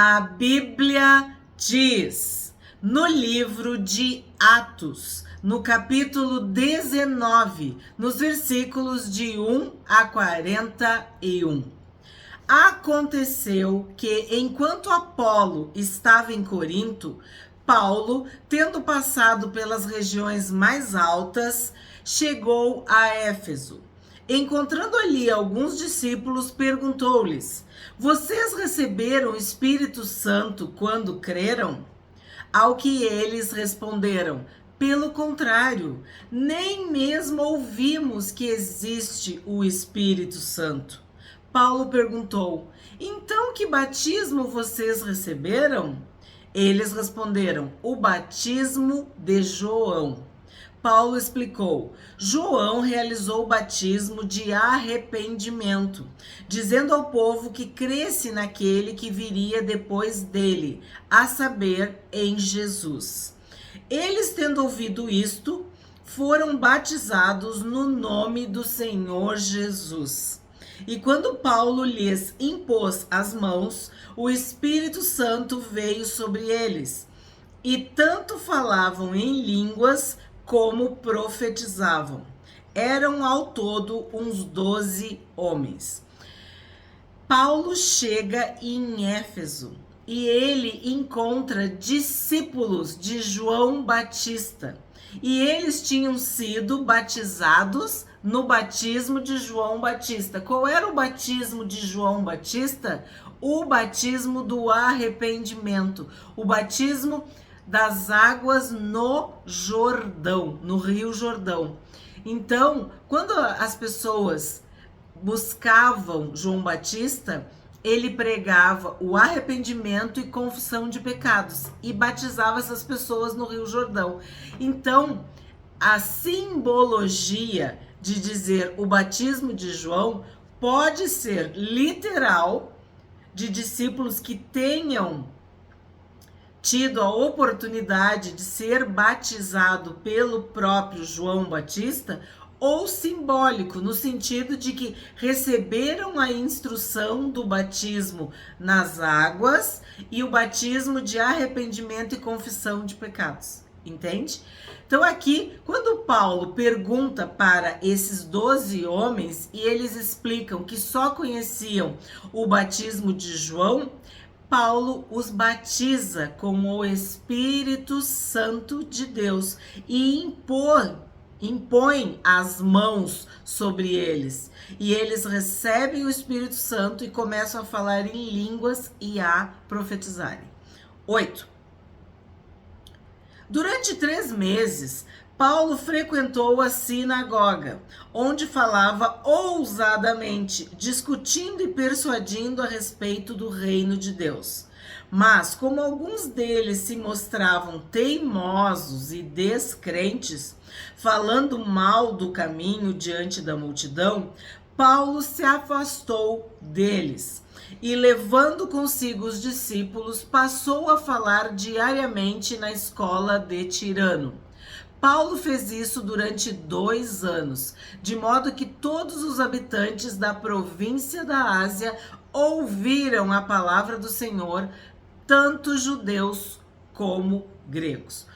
A Bíblia diz, no livro de Atos, no capítulo 19, nos versículos de 1 a 41. Aconteceu que, enquanto Apolo estava em Corinto, Paulo, tendo passado pelas regiões mais altas, chegou a Éfeso. Encontrando ali alguns discípulos, perguntou-lhes: Vocês receberam o Espírito Santo quando creram? Ao que eles responderam: Pelo contrário, nem mesmo ouvimos que existe o Espírito Santo. Paulo perguntou: Então que batismo vocês receberam? Eles responderam: O batismo de João. Paulo explicou: João realizou o batismo de arrependimento, dizendo ao povo que cresce naquele que viria depois dele, a saber, em Jesus. Eles, tendo ouvido isto, foram batizados no nome do Senhor Jesus. E quando Paulo lhes impôs as mãos, o Espírito Santo veio sobre eles. E tanto falavam em línguas como profetizavam. Eram ao todo uns 12 homens. Paulo chega em Éfeso e ele encontra discípulos de João Batista. E eles tinham sido batizados no batismo de João Batista. Qual era o batismo de João Batista? O batismo do arrependimento. O batismo das águas no Jordão, no Rio Jordão. Então, quando as pessoas buscavam João Batista, ele pregava o arrependimento e confissão de pecados e batizava essas pessoas no Rio Jordão. Então, a simbologia de dizer o batismo de João pode ser literal, de discípulos que tenham tido a oportunidade de ser batizado pelo próprio João Batista, ou simbólico, no sentido de que receberam a instrução do batismo nas águas e o batismo de arrependimento e confissão de pecados. Entende? Então aqui, quando Paulo pergunta para esses 12 homens e eles explicam que só conheciam o batismo de João, Paulo os batiza com o Espírito Santo de Deus e impõe as mãos sobre eles. E eles recebem o Espírito Santo e começam a falar em línguas e a profetizarem. 8. Durante 3 meses, Paulo frequentou a sinagoga, onde falava ousadamente, discutindo e persuadindo a respeito do reino de Deus. Mas, como alguns deles se mostravam teimosos e descrentes, falando mal do caminho diante da multidão, Paulo se afastou deles e, levando consigo os discípulos, passou a falar diariamente na escola de Tirano. Paulo fez isso durante 2 anos, de modo que todos os habitantes da província da Ásia ouviram a palavra do Senhor, tanto judeus como gregos.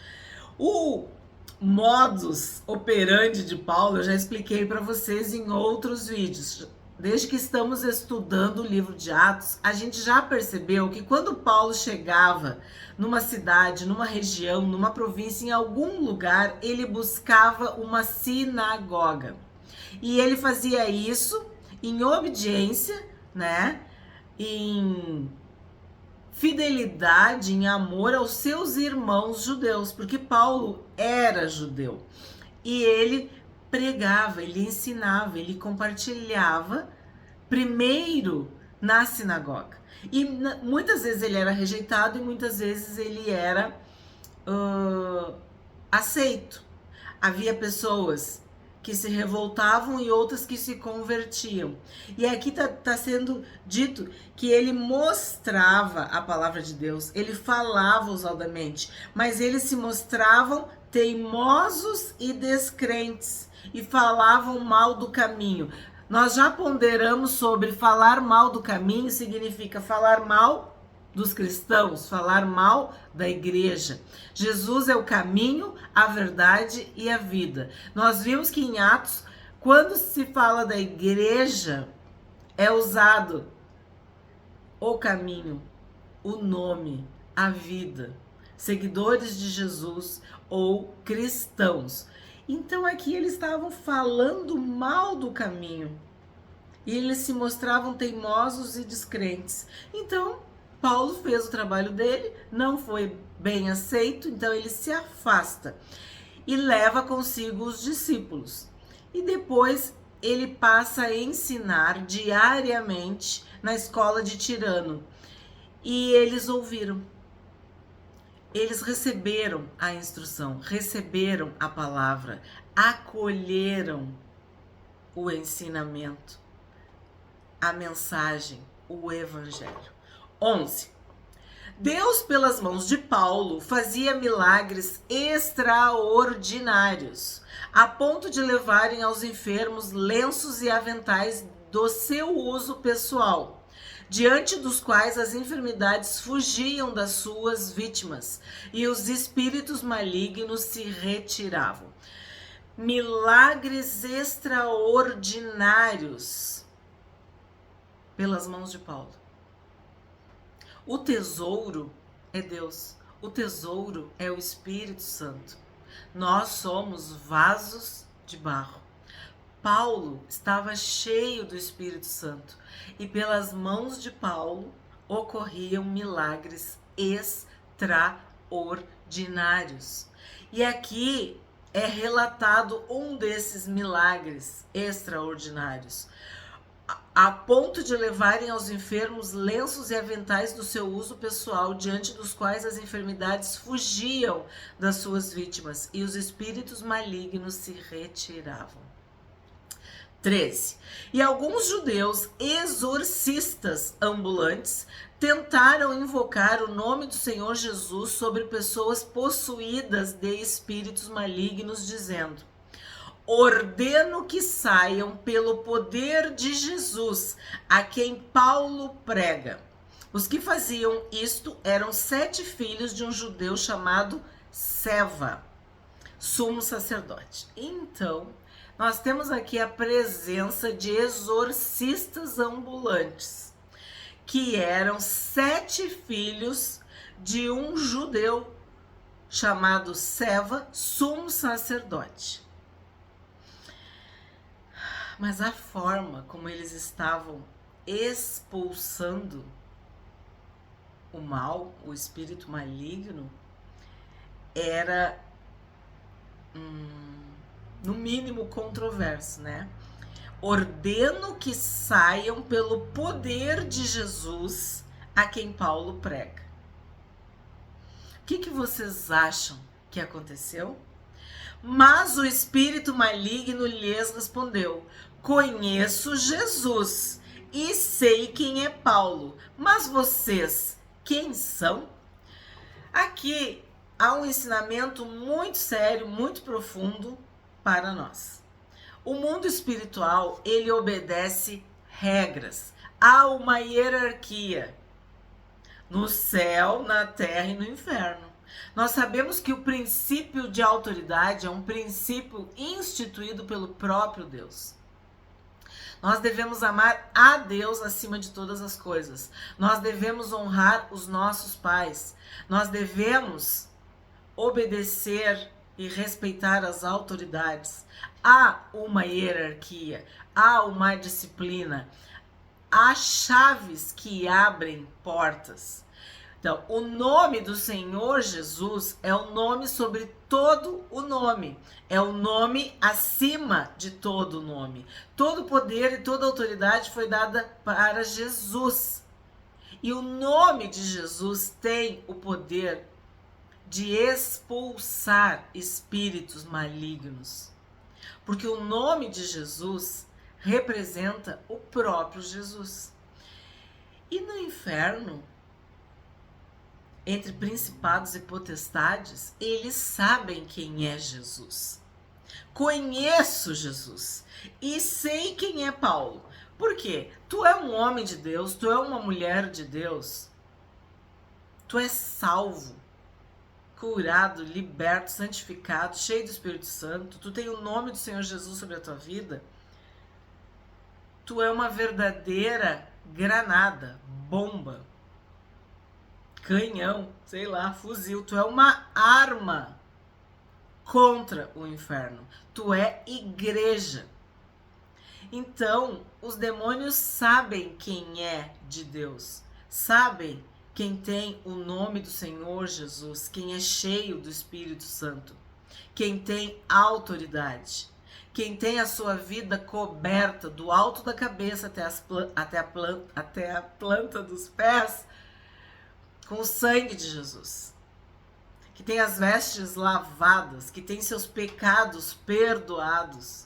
O modus operandi de Paulo eu já expliquei para vocês em outros vídeos. Desde que estamos estudando o livro de Atos, a gente já percebeu que quando Paulo chegava numa cidade, numa região, numa província, em algum lugar, ele buscava uma sinagoga. E ele fazia isso em obediência, né? Em fidelidade, em amor aos seus irmãos judeus, porque Paulo era judeu. E ele pregava, ele ensinava, ele compartilhava primeiro na sinagoga. E muitas vezes ele era rejeitado e muitas vezes ele era aceito. Havia pessoas que se revoltavam e outras que se convertiam. E aqui tá sendo dito que ele mostrava a palavra de Deus, ele falava ousadamente, mas eles se mostravam teimosos e descrentes e falavam mal do caminho. Nós já ponderamos sobre falar mal do caminho, significa falar mal dos cristãos, falar mal da igreja. Jesus é o caminho, a verdade e a vida. Nós vimos que em Atos, quando se fala da igreja, é usado o caminho, o nome, a vida. Seguidores de Jesus ou cristãos. Então aqui eles estavam falando mal do caminho. E eles se mostravam teimosos e descrentes. Então, Paulo fez o trabalho dele, não foi bem aceito, então ele se afasta e leva consigo os discípulos. E depois ele passa a ensinar diariamente na escola de Tirano. E eles ouviram. Eles receberam a instrução, receberam a palavra, acolheram o ensinamento, a mensagem, o evangelho. 11. Deus, pelas mãos de Paulo, fazia milagres extraordinários, a ponto de levarem aos enfermos lenços e aventais do seu uso pessoal, diante dos quais as enfermidades fugiam das suas vítimas e os espíritos malignos se retiravam. Milagres extraordinários pelas mãos de Paulo. O tesouro é Deus, o tesouro é o Espírito Santo. Nós somos vasos de barro. Paulo estava cheio do Espírito Santo e pelas mãos de Paulo ocorriam milagres extraordinários. E aqui é relatado um desses milagres extraordinários, a ponto de levarem aos enfermos lenços e aventais do seu uso pessoal, diante dos quais as enfermidades fugiam das suas vítimas e os espíritos malignos se retiravam. 13. E alguns judeus exorcistas ambulantes tentaram invocar o nome do Senhor Jesus sobre pessoas possuídas de espíritos malignos, dizendo: ordeno que saiam pelo poder de Jesus, a quem Paulo prega. Os que faziam isto eram 7 filhos de um judeu chamado Seva, sumo sacerdote. Então, nós temos aqui a presença de exorcistas ambulantes, que eram 7 filhos de um judeu chamado Seva, sumo sacerdote. Mas a forma como eles estavam expulsando o mal, o espírito maligno, era no mínimo controverso, né? Ordeno que saiam pelo poder de Jesus, a quem Paulo prega. O que vocês acham que aconteceu? Mas o espírito maligno lhes respondeu: conheço Jesus e sei quem é Paulo, mas vocês, quem são? Aqui há um ensinamento muito sério, muito profundo para nós. O mundo espiritual, ele obedece regras. Há uma hierarquia no céu, na terra e no inferno. Nós sabemos que o princípio de autoridade é um princípio instituído pelo próprio Deus. Nós devemos amar a Deus acima de todas as coisas. Nós devemos honrar os nossos pais. Nós devemos obedecer e respeitar as autoridades. Há uma hierarquia, há uma disciplina, há chaves que abrem portas. Então, o nome do Senhor Jesus é o nome sobre todo o nome. É o nome acima de todo o nome. Todo poder e toda autoridade foi dada para Jesus. E o nome de Jesus tem o poder de expulsar espíritos malignos. Porque o nome de Jesus representa o próprio Jesus. E no inferno, entre principados e potestades, eles sabem quem é Jesus. Conheço Jesus e sei quem é Paulo. Por quê? Tu é um homem de Deus, tu é uma mulher de Deus. Tu és salvo, curado, liberto, santificado, cheio do Espírito Santo. Tu tem o nome do Senhor Jesus sobre a tua vida. Tu é uma verdadeira granada, bomba, canhão, sei lá, fuzil. Tu é uma arma contra o inferno. Tu é igreja. Então, os demônios sabem quem é de Deus, sabem quem tem o nome do Senhor Jesus, quem é cheio do Espírito Santo, quem tem autoridade, quem tem a sua vida coberta do alto da cabeça até a planta dos pés com o sangue de Jesus, que tem as vestes lavadas, que tem seus pecados perdoados.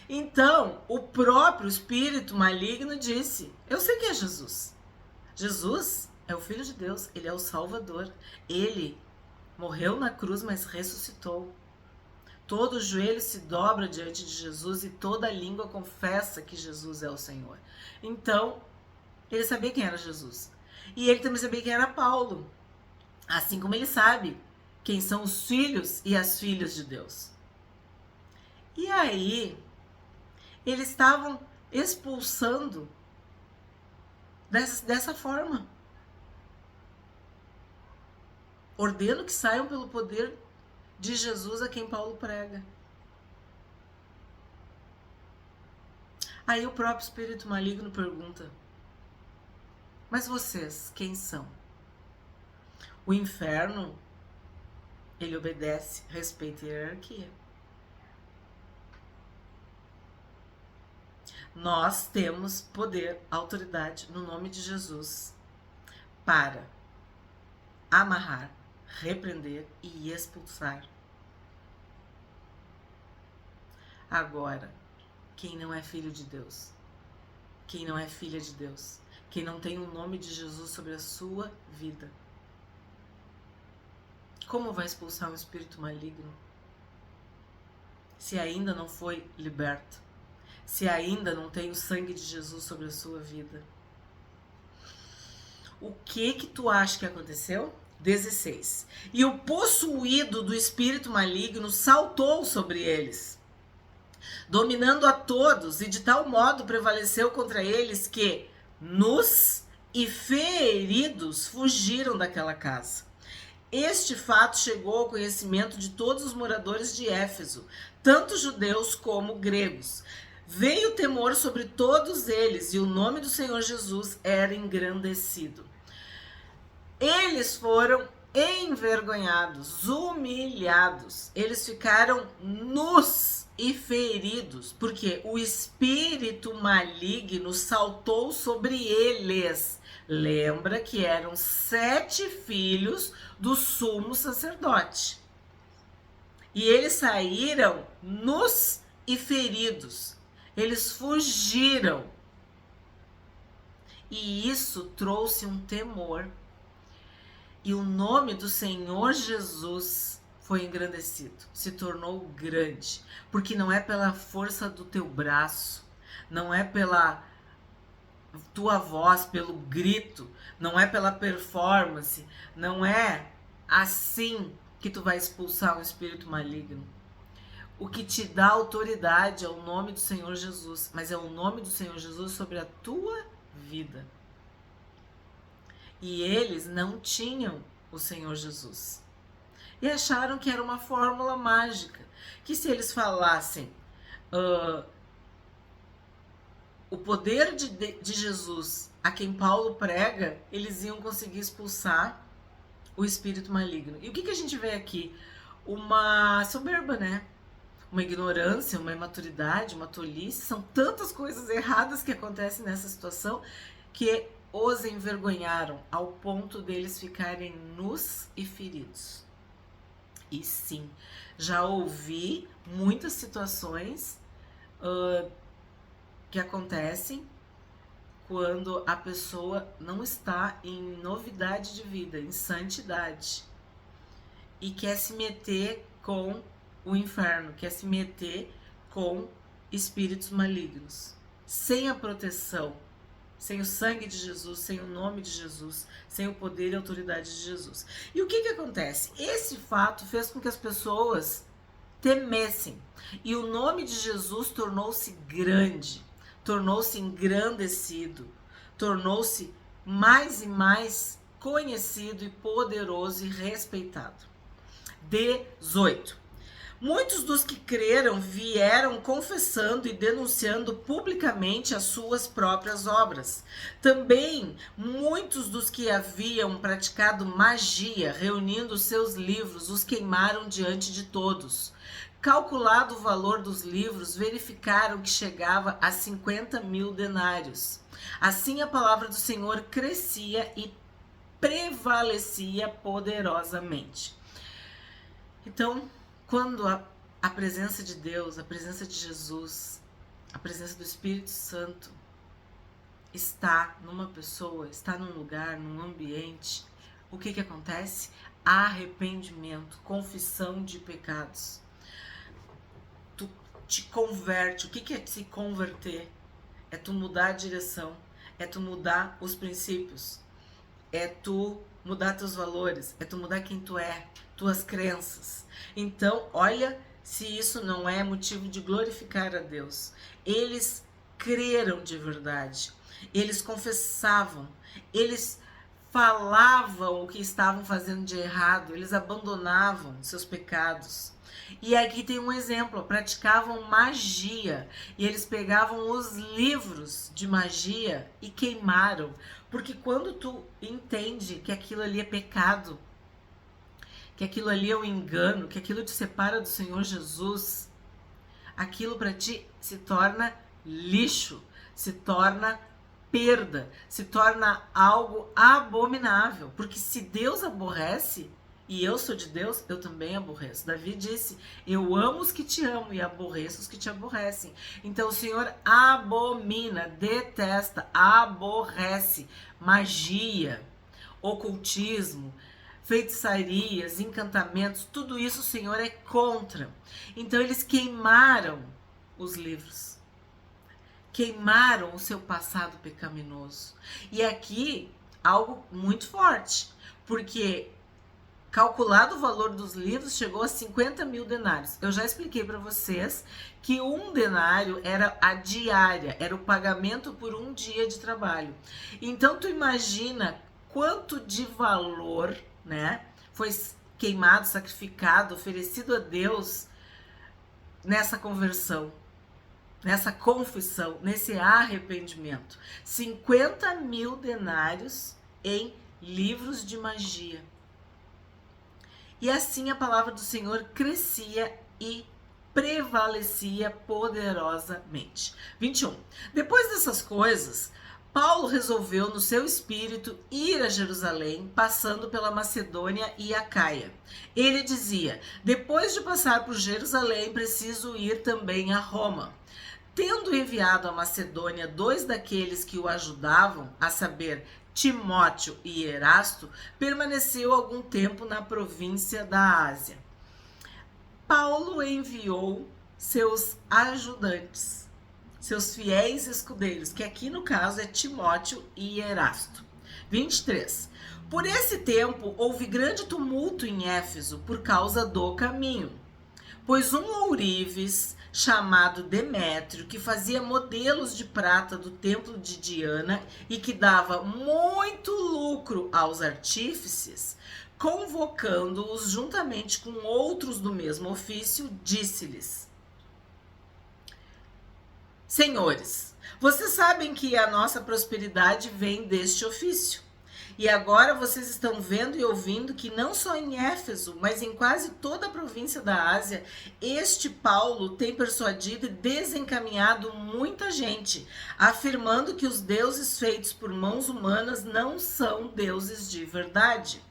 Então, o próprio espírito maligno disse: eu sei que é Jesus. Jesus é o Filho de Deus, ele é o Salvador. Ele morreu na cruz, mas ressuscitou. Todo joelho se dobra diante de Jesus e toda língua confessa que Jesus é o Senhor. Então, ele sabia quem era Jesus. E ele também sabia quem era Paulo. Assim como ele sabe quem são os filhos e as filhas de Deus. E aí, eles estavam expulsando dessa forma. Ordeno que saiam pelo poder de Jesus a quem Paulo prega. Aí o próprio espírito maligno pergunta: mas vocês, quem são? O inferno, ele obedece, respeita a hierarquia. Nós temos poder, autoridade no nome de Jesus para amarrar, repreender e expulsar. Agora, quem não é filho de Deus, quem não é filha de Deus, quem não tem o nome de Jesus sobre a sua vida, como vai expulsar um espírito maligno se ainda não foi liberto? Se ainda não tem o sangue de Jesus sobre a sua vida? O que tu acha que aconteceu? 16. E o possuído do espírito maligno saltou sobre eles, dominando a todos, e de tal modo prevaleceu contra eles que, nus e feridos, fugiram daquela casa. Este fato chegou ao conhecimento de todos os moradores de Éfeso, tanto judeus como gregos. Veio temor sobre todos eles, e o nome do Senhor Jesus era engrandecido. Eles foram envergonhados, humilhados. Eles ficaram nus e feridos, porque o espírito maligno saltou sobre eles. Lembra que eram 7 filhos do sumo sacerdote. E eles saíram nus e feridos. Eles fugiram. E isso trouxe um temor. E o nome do Senhor Jesus foi engrandecido, se tornou grande. Porque não é pela força do teu braço, não é pela tua voz, pelo grito, não é pela performance, não é assim que tu vai expulsar um espírito maligno. O que te dá autoridade é o nome do Senhor Jesus, mas é o nome do Senhor Jesus sobre a tua vida. E eles não tinham o Senhor Jesus. E acharam que era uma fórmula mágica, que se eles falassem o poder de Jesus a quem Paulo prega, eles iam conseguir expulsar o espírito maligno. E o que a gente vê aqui? Uma soberba, né? Uma ignorância, uma imaturidade, uma tolice. São tantas coisas erradas que acontecem nessa situação que os envergonharam ao ponto deles ficarem nus e feridos. E sim, já ouvi muitas situações que acontecem quando a pessoa não está em novidade de vida, em santidade, e quer se meter com o inferno, quer se meter com espíritos malignos, sem a proteção sem o sangue de Jesus, sem o nome de Jesus, sem o poder e a autoridade de Jesus. E o que acontece? Esse fato fez com que as pessoas temessem. E o nome de Jesus tornou-se grande, tornou-se engrandecido, tornou-se mais e mais conhecido e poderoso e respeitado. 18. Muitos dos que creram vieram confessando e denunciando publicamente as suas próprias obras. Também muitos dos que haviam praticado magia, reunindo seus livros, os queimaram diante de todos. Calculado o valor dos livros, verificaram que chegava a 50.000 denários. Assim a palavra do Senhor crescia e prevalecia poderosamente. Então, quando a presença de Deus, a presença de Jesus, a presença do Espírito Santo está numa pessoa, está num lugar, num ambiente, o que acontece? Arrependimento, confissão de pecados. Tu te converte. O que é se converter? É tu mudar a direção, é tu mudar os princípios, é tu mudar teus valores, é tu mudar quem tu é, tuas crenças. Então, olha se isso não é motivo de glorificar a Deus. Eles creram de verdade, eles confessavam, eles falavam o que estavam fazendo de errado, eles abandonavam seus pecados. E aqui tem um exemplo, praticavam magia, e eles pegavam os livros de magia e queimaram, porque quando tu entende que aquilo ali é pecado, que aquilo ali é um engano, que aquilo te separa do Senhor Jesus, aquilo para ti se torna lixo, se torna perda, se torna algo abominável, porque se Deus aborrece, e eu sou de Deus, eu também aborreço. Davi disse, eu amo os que te amam e aborreço os que te aborrecem. Então o Senhor abomina, detesta, aborrece magia, ocultismo, feitiçarias, encantamentos, tudo isso o Senhor é contra. Então eles queimaram os livros, queimaram o seu passado pecaminoso. E aqui algo muito forte, porque calculado o valor dos livros chegou a 50.000 denários. Eu já expliquei para vocês que um denário era a diária, era o pagamento por um dia de trabalho. Então tu imagina quanto de valor, né, foi queimado, sacrificado, oferecido a Deus nessa conversão, nessa confissão, nesse arrependimento. 50.000 denários em livros de magia. E assim a palavra do Senhor crescia e prevalecia poderosamente. 21. Depois dessas coisas, Paulo resolveu no seu espírito ir a Jerusalém, passando pela Macedônia e Acaia. Ele dizia, depois de passar por Jerusalém, preciso ir também a Roma. Tendo enviado à Macedônia 2 daqueles que o ajudavam, a saber, Timóteo e Erasto, permaneceu algum tempo na província da Ásia. Paulo enviou seus ajudantes, seus fiéis escudeiros, que aqui no caso é Timóteo e Erasto. 23. Por esse tempo houve grande tumulto em Éfeso por causa do caminho, pois um ourives chamado Demétrio, que fazia modelos de prata do templo de Diana e que dava muito lucro aos artífices, convocando-os juntamente com outros do mesmo ofício, disse-lhes: Senhores, vocês sabem que a nossa prosperidade vem deste ofício. E agora vocês estão vendo e ouvindo que não só em Éfeso, mas em quase toda a província da Ásia, este Paulo tem persuadido e desencaminhado muita gente, afirmando que os deuses feitos por mãos humanas não são deuses de verdade.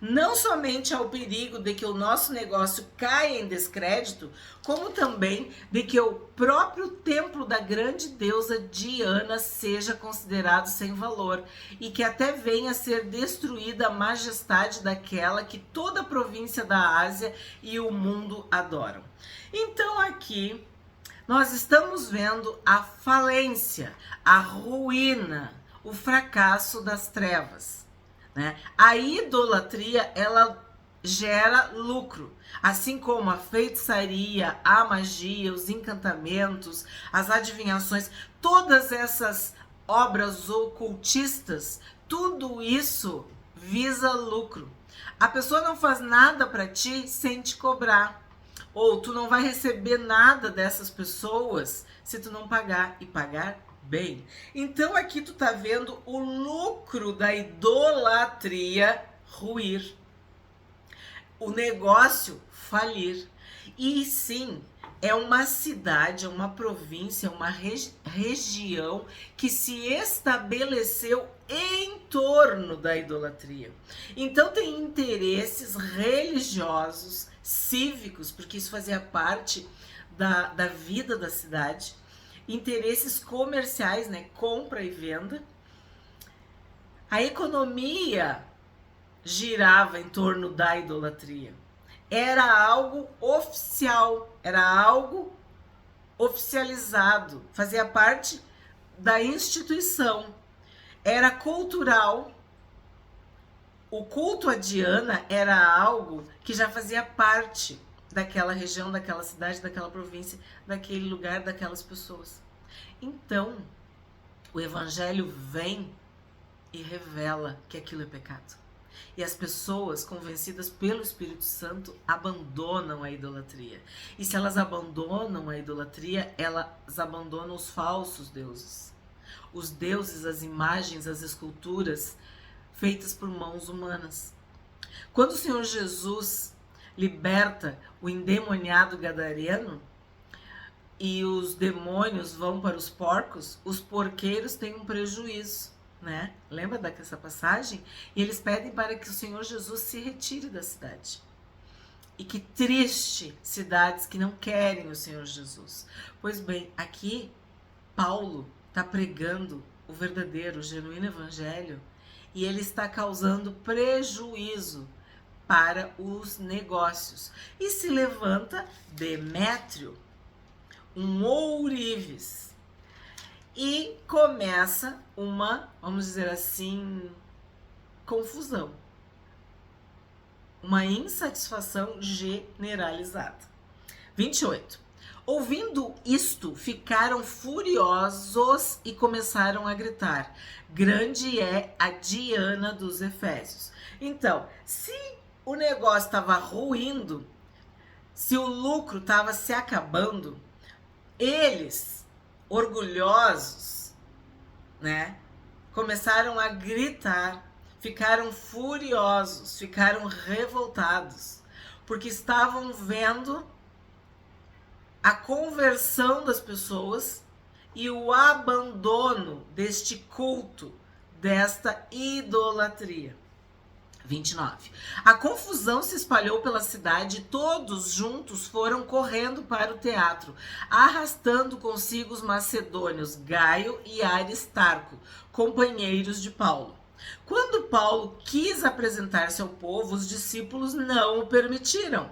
Não somente há o perigo de que o nosso negócio caia em descrédito, como também de que o próprio templo da grande deusa Diana seja considerado sem valor e que até venha a ser destruída a majestade daquela que toda a província da Ásia e o mundo adoram. Então aqui nós estamos vendo a falência, a ruína, o fracasso das trevas, né? A idolatria, ela gera lucro, assim como a feitiçaria, a magia, os encantamentos, as adivinhações, todas essas obras ocultistas, tudo isso visa lucro. A pessoa não faz nada para ti sem te cobrar. Ou tu não vai receber nada dessas pessoas se tu não pagar, e pagar bem. Então aqui tu tá vendo o lucro da idolatria ruir, o negócio falir. E sim, é uma cidade, é uma província, é uma região que se estabeleceu em torno da idolatria. Então tem interesses religiosos, cívicos, porque isso fazia parte da vida da cidade, interesses comerciais, né, compra e venda. A economia girava em torno da idolatria. Era algo oficial, era algo oficializado, fazia parte da instituição, era cultural. O culto a Diana era algo que já fazia parte daquela região, daquela cidade, daquela província, daquele lugar, daquelas pessoas. Então, o evangelho vem e revela que aquilo é pecado. E as pessoas, convencidas pelo Espírito Santo, abandonam a idolatria. E se elas abandonam a idolatria, elas abandonam os falsos deuses. Os deuses, as imagens, as esculturas feitas por mãos humanas. Quando o Senhor Jesus liberta o endemoniado gadareno e os demônios vão para os porcos, os porqueiros têm um prejuízo, né? Lembra dessa passagem? E eles pedem para que o Senhor Jesus se retire da cidade. E que triste cidades que não querem o Senhor Jesus. Pois bem, aqui Paulo está pregando o verdadeiro, o genuíno evangelho, e ele está causando prejuízo para os negócios. E se levanta Demétrio, um ourives, e começa uma, vamos dizer assim, confusão. Uma insatisfação generalizada. 28. Ouvindo isto, ficaram furiosos e começaram a gritar: grande é a Diana dos Efésios. Então, se o negócio estava ruindo, se o lucro estava se acabando, eles, orgulhosos, né, começaram a gritar, ficaram furiosos, ficaram revoltados, porque estavam vendo a conversão das pessoas e o abandono deste culto, desta idolatria. 29. A confusão se espalhou pela cidade e todos juntos foram correndo para o teatro, arrastando consigo os macedônios Gaio e Aristarco, companheiros de Paulo. Quando Paulo quis apresentar-se ao povo, os discípulos não o permitiram.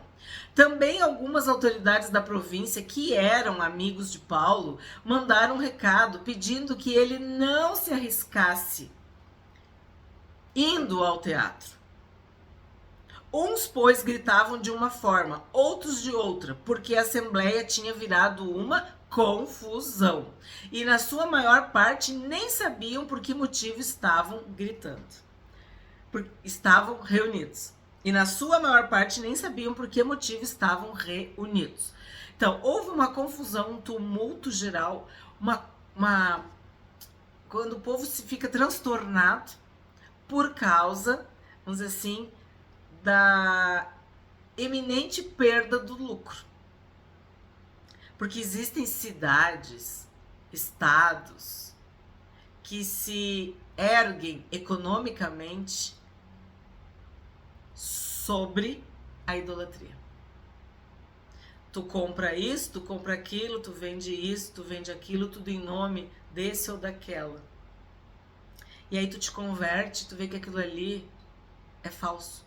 Também algumas autoridades da província, que eram amigos de Paulo, mandaram um recado pedindo que ele não se arriscasse indo ao teatro. Uns, pois, gritavam de uma forma, outros de outra, porque a assembleia tinha virado uma confusão. E na sua maior parte nem sabiam por que motivo estavam gritando. Estavam reunidos. E na sua maior parte nem sabiam por que motivo estavam reunidos. Então, houve uma confusão, um tumulto geral, quando o povo se fica transtornado por causa, vamos dizer assim, da eminente perda do lucro. Porque existem cidades, estados, que se erguem economicamente sobre a idolatria. Tu compra isso, tu compra aquilo, tu vende isso, tu vende aquilo, tudo em nome desse ou daquela. E aí tu te converte, tu vê que aquilo ali é falso.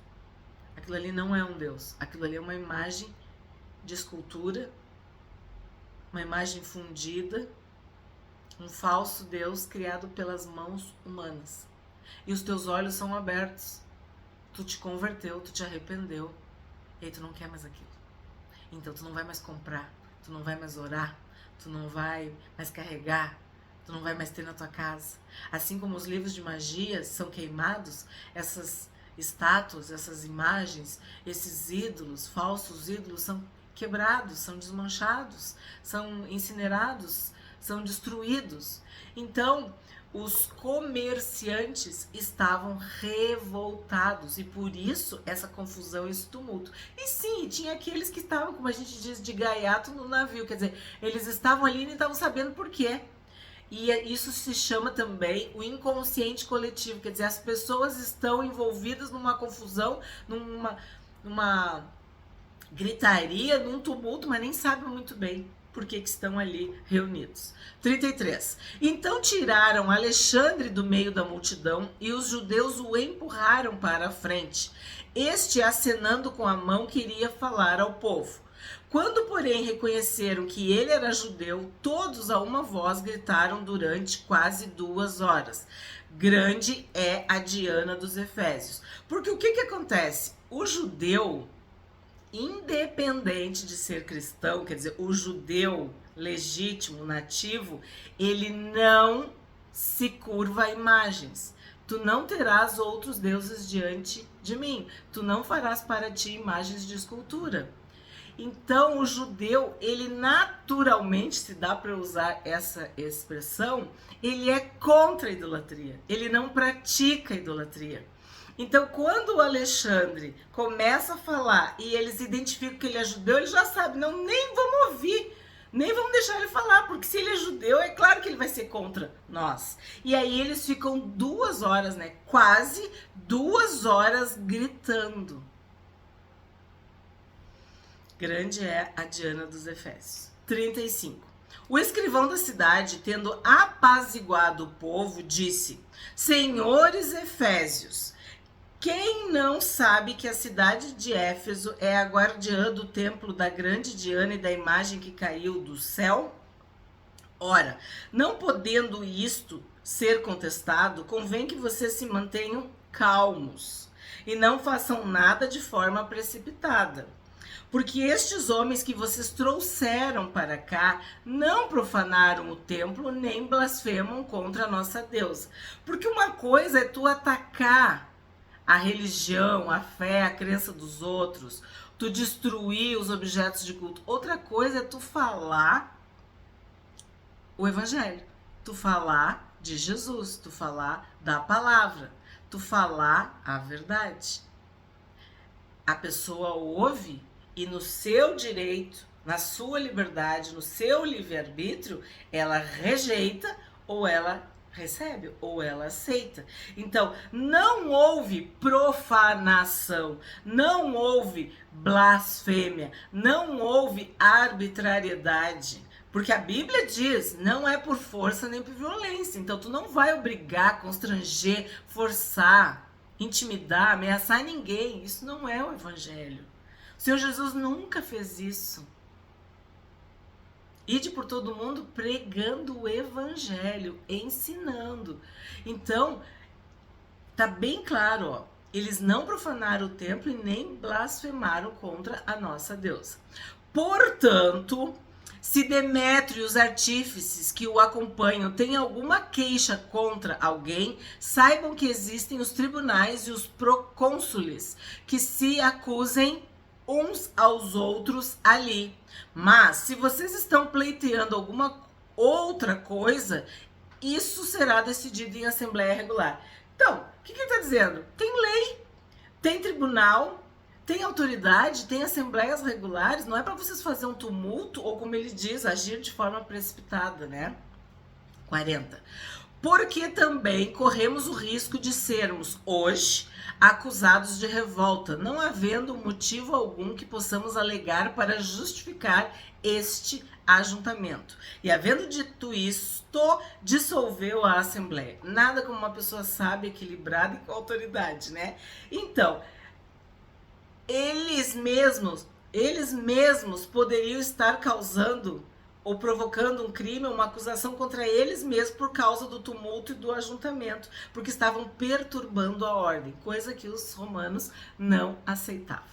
Aquilo ali não é um Deus. Aquilo ali é uma imagem de escultura, uma imagem fundida, um falso Deus criado pelas mãos humanas. E os teus olhos são abertos. Tu te converteu, tu te arrependeu. E aí tu não quer mais aquilo. Então tu não vai mais comprar, tu não vai mais orar, tu não vai mais carregar, tu não vai mais ter na tua casa. Assim como os livros de magia são queimados, essas estátuas, essas imagens, esses ídolos, falsos ídolos, são quebrados, são desmanchados, são incinerados, são destruídos. Então, os comerciantes estavam revoltados e por isso essa confusão, esse tumulto. E sim, tinha aqueles que estavam, como a gente diz, de gaiato no navio, quer dizer, eles estavam ali e não estavam sabendo por quê. E isso se chama também o inconsciente coletivo, quer dizer, as pessoas estão envolvidas numa confusão, numa gritaria, num tumulto, mas nem sabem muito bem por que estão ali reunidos. 33. Então tiraram Alexandre do meio da multidão e os judeus o empurraram para a frente. Este, acenando com a mão, queria falar ao povo. Quando, porém, reconheceram que ele era judeu, todos a uma voz gritaram durante quase 2 horas. Grande é a Diana dos Efésios. Porque o que acontece? O judeu, independente de ser cristão, quer dizer, o judeu legítimo, nativo, ele não se curva a imagens. Tu não terás outros deuses diante de mim. Tu não farás para ti imagens de escultura. Então, o judeu, ele naturalmente, se dá para usar essa expressão, ele é contra a idolatria. Ele não pratica a idolatria. Então, quando o Alexandre começa a falar e eles identificam que ele é judeu, ele já sabe, não, nem vamos ouvir, nem vamos deixar ele falar, porque se ele é judeu, é claro que ele vai ser contra nós. E aí eles ficam 2 horas, né? Quase 2 horas gritando. Grande é a Diana dos Efésios. 35. O escrivão da cidade, tendo apaziguado o povo, disse: Senhores Efésios, quem não sabe que a cidade de Éfeso é a guardiã do templo da grande Diana e da imagem que caiu do céu? Ora, não podendo isto ser contestado, convém que vocês se mantenham calmos e não façam nada de forma precipitada. Porque estes homens que vocês trouxeram para cá não profanaram o templo nem blasfemam contra a nossa deusa. Porque uma coisa é tu atacar a religião, a fé, a crença dos outros, tu destruir os objetos de culto. Outra coisa é tu falar o evangelho, tu falar de Jesus, tu falar da palavra, tu falar a verdade. A pessoa ouve e no seu direito, na sua liberdade, no seu livre-arbítrio, ela rejeita ou ela recebe ou ela aceita. Então, não houve profanação, não houve blasfêmia, não houve arbitrariedade. Porque a Bíblia diz, não é por força nem por violência. Então, tu não vai obrigar, constranger, forçar, intimidar, ameaçar ninguém. Isso não é o evangelho. O Senhor Jesus nunca fez isso. Ide por todo mundo pregando o evangelho, ensinando. Então, tá bem claro, ó. Eles não profanaram o templo e nem blasfemaram contra a nossa deusa. Portanto, se Demétrio e os artífices que o acompanham têm alguma queixa contra alguém, saibam que existem os tribunais e os procônsules que se acusem uns aos outros ali. Mas, se vocês estão pleiteando alguma outra coisa, isso será decidido em assembleia regular. Então, o que ele está dizendo? Tem lei, tem tribunal, tem autoridade, tem assembleias regulares. Não é para vocês fazer um tumulto ou, como ele diz, agir de forma precipitada, né? 40. Porque também corremos o risco de sermos, hoje, acusados de revolta, não havendo motivo algum que possamos alegar para justificar este ajuntamento. E havendo dito isto, dissolveu a assembleia. Nada como uma pessoa sábia, equilibrada e com autoridade, né? Então, eles mesmos poderiam estar causando ou provocando um crime, uma acusação contra eles mesmos por causa do tumulto e do ajuntamento, porque estavam perturbando a ordem, coisa que os romanos não aceitavam.